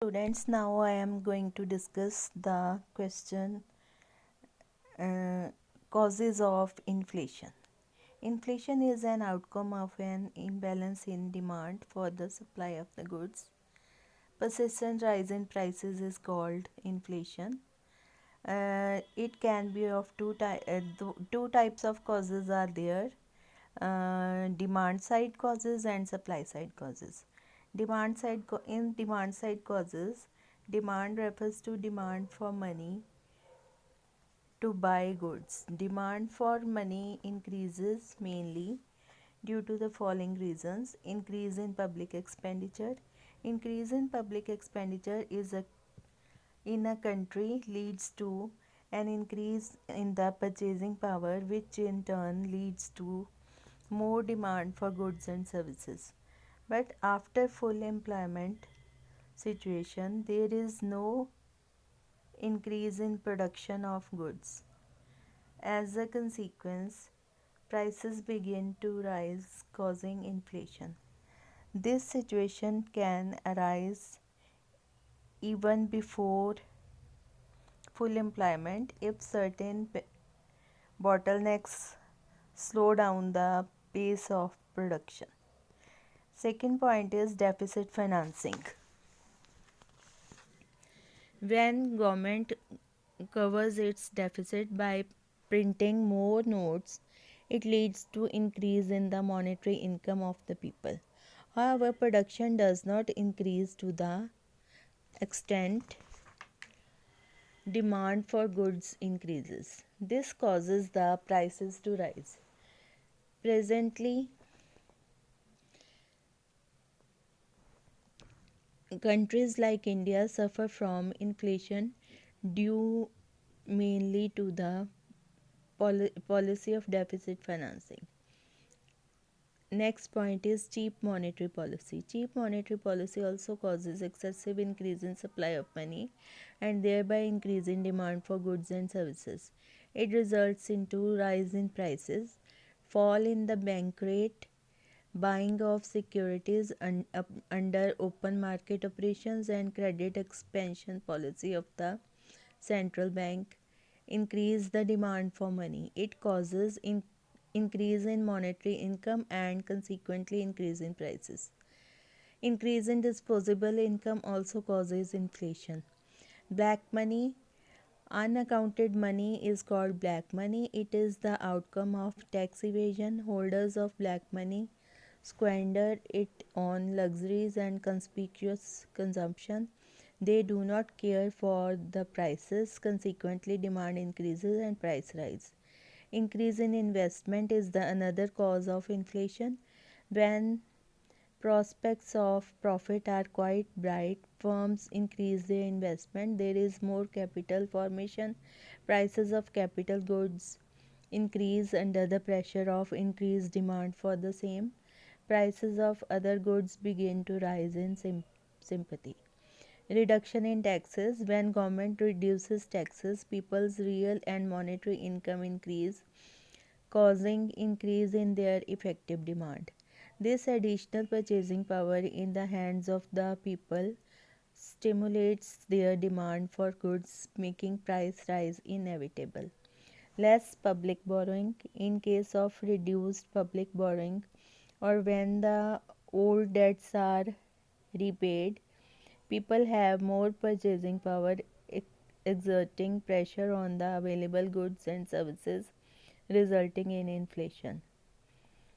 Students, now I am going to discuss the question uh, causes of inflation. Inflation is an outcome of an imbalance in demand for the supply of the goods. Persistent rise in prices is called inflation. It can be of two types of causes are there, demand side causes and supply side causes. In demand side causes, demand refers to demand for money to buy goods. Demand for money increases mainly due to the following reasons: increase in public expenditure. Increase in public expenditure in a country leads to an increase in the purchasing power, which in turn leads to more demand for goods and services. But after full employment situation, there is no increase in production of goods. As a consequence, prices begin to rise, causing inflation. This situation can arise even before full employment if certain bottlenecks slow down the pace of production. Second point is deficit financing. When government covers its deficit by printing more notes, it leads to increase in the monetary income of the people. However, production does not increase to the extent demand for goods increases. This causes the prices to rise. Presently, countries like India suffer from inflation due mainly to the policy of deficit financing. Next point is cheap monetary policy. Cheap monetary policy also causes excessive increase in supply of money and thereby increase in demand for goods and services. It results into rise in prices, fall in the bank rate, buying of securities under open market operations and credit expansion policy of the central bank increase the demand for money. It causes increase in monetary income and consequently increase in prices. Increase in disposable income also causes inflation. Black money, unaccounted money is called black money. It is the outcome of tax evasion. Holders of black money squander it on luxuries and conspicuous consumption. They do not care for the prices, consequently demand increases and price rise. Increase in investment is the another cause of inflation. When prospects of profit are quite bright, firms increase their investment. There is more capital formation. Prices of capital goods increase under the pressure of increased demand for the same. Prices of other goods begin to rise in sympathy. Reduction in taxes. When government reduces taxes, people's real and monetary income increase, causing increase in their effective demand. This additional purchasing power in the hands of the people stimulates their demand for goods, making price rise inevitable. Less public borrowing. In case of reduced public borrowing or when the old debts are repaid, people have more purchasing power, exerting pressure on the available goods and services, resulting in inflation.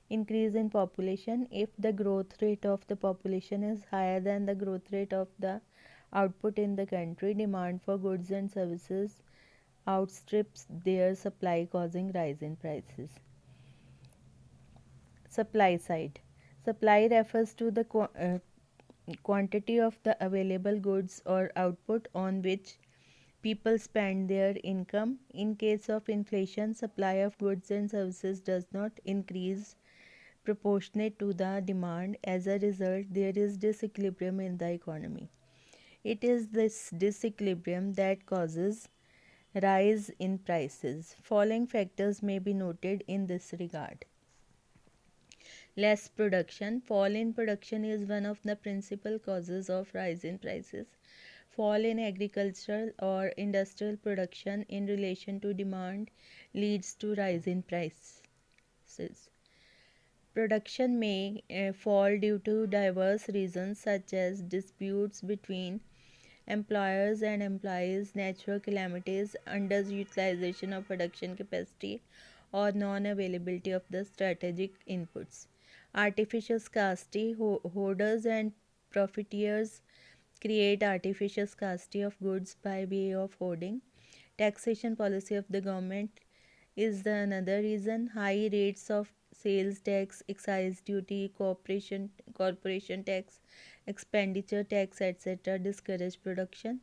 Increase in population. If the growth rate of the population is higher than the growth rate of the output in the country, demand for goods and services outstrips their supply, causing rise in prices. Supply side. Supply refers to the quantity of the available goods or output on which people spend their income. In case of inflation, supply of goods and services does not increase proportionate to the demand. As a result, there is disequilibrium in the economy. It is this disequilibrium that causes rise in prices. Following factors may be noted in this regard. Less production. Fall in production is one of the principal causes of rise in prices. Fall in agricultural or industrial production in relation to demand leads to rise in prices. Production may fall due to diverse reasons such as disputes between employers and employees, natural calamities, underutilization of production capacity, or non availability of the strategic inputs. Artificial scarcity, hoarders and profiteers create artificial scarcity of goods by way of hoarding. Taxation policy of the government is the another reason. High rates of sales tax, excise duty, corporation tax, expenditure tax, etc. discourage production.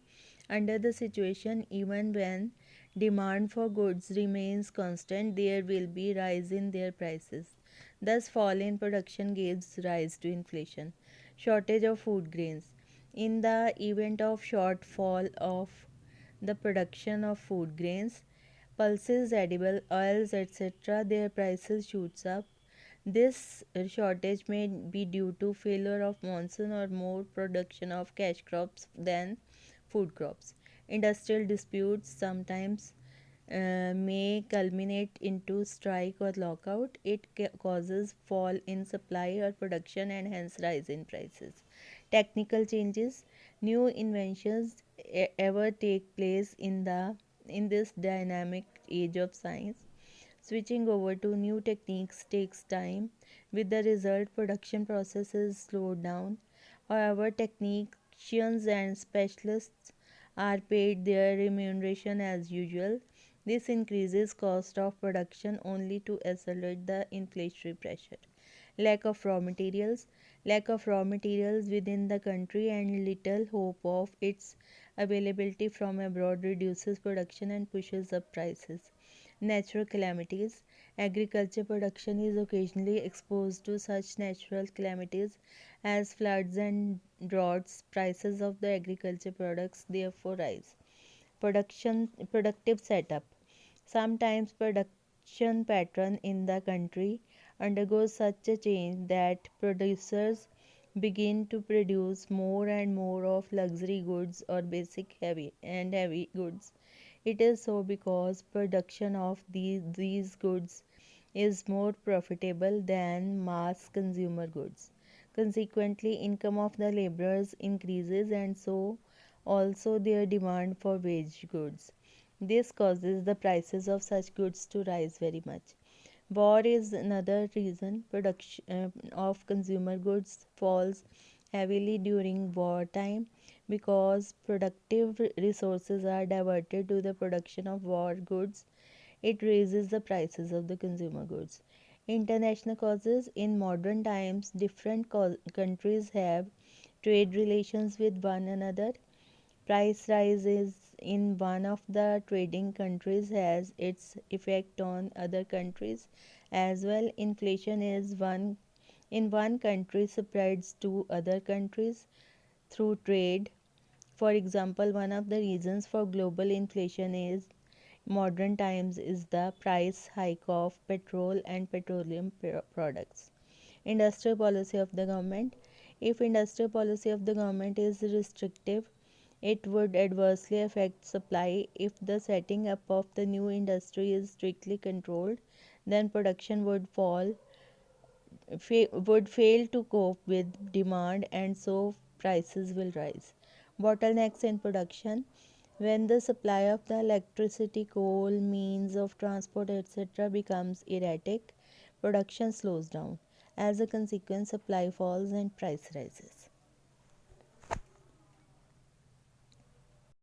Under the situation, even when demand for goods remains constant, there will be rise in their prices. Thus, fall in production gives rise to inflation. Shortage of food grains. In the event of shortfall of the production of food grains, pulses, edible oils, etc., their prices shoots up. This shortage may be due to failure of monsoon or more production of cash crops than food crops. Industrial disputes sometimes may culminate into strike or lockout. It causes fall in supply or production and hence rise in prices. Technical changes, new inventions ever take place in this dynamic age of science. Switching over to new techniques takes time, with the result production processes slowed down. However, technicians and specialists are paid their remuneration as usual. This increases cost of production only to accelerate the inflationary pressure. Lack of raw materials. Lack of raw materials within the country and little hope of its availability from abroad reduces production and pushes up prices. Natural calamities. Agriculture production is occasionally exposed to such natural calamities as floods and droughts. Prices of the agriculture products therefore rise. Productive setup. Sometimes production pattern in the country undergoes such a change that producers begin to produce more and more of luxury goods or basic heavy goods. It is so because production of these goods is more profitable than mass consumer goods. Consequently, income of the laborers increases and so also their demand for wage goods. This causes the prices of such goods to rise very much. War is another reason production of consumer goods falls heavily during wartime because productive resources are diverted to the production of war goods. It raises the prices of the consumer goods. International causes. In modern times, different countries have trade relations with one another. Price rises in one of the trading countries has its effect on other countries as well. Inflation is one in one country spreads to other countries through trade. For example, one of the reasons for global inflation is modern times is the price hike of petrol and petroleum products. Industrial policy of the government. If industrial policy of the government is restrictive, it would adversely affect supply. If the setting up of the new industry is strictly controlled, then production would fail to cope with demand and so prices will rise. Bottlenecks in production. When the supply of the electricity, coal, means of transport, etc., becomes erratic, production slows down. As a consequence, supply falls and price rises.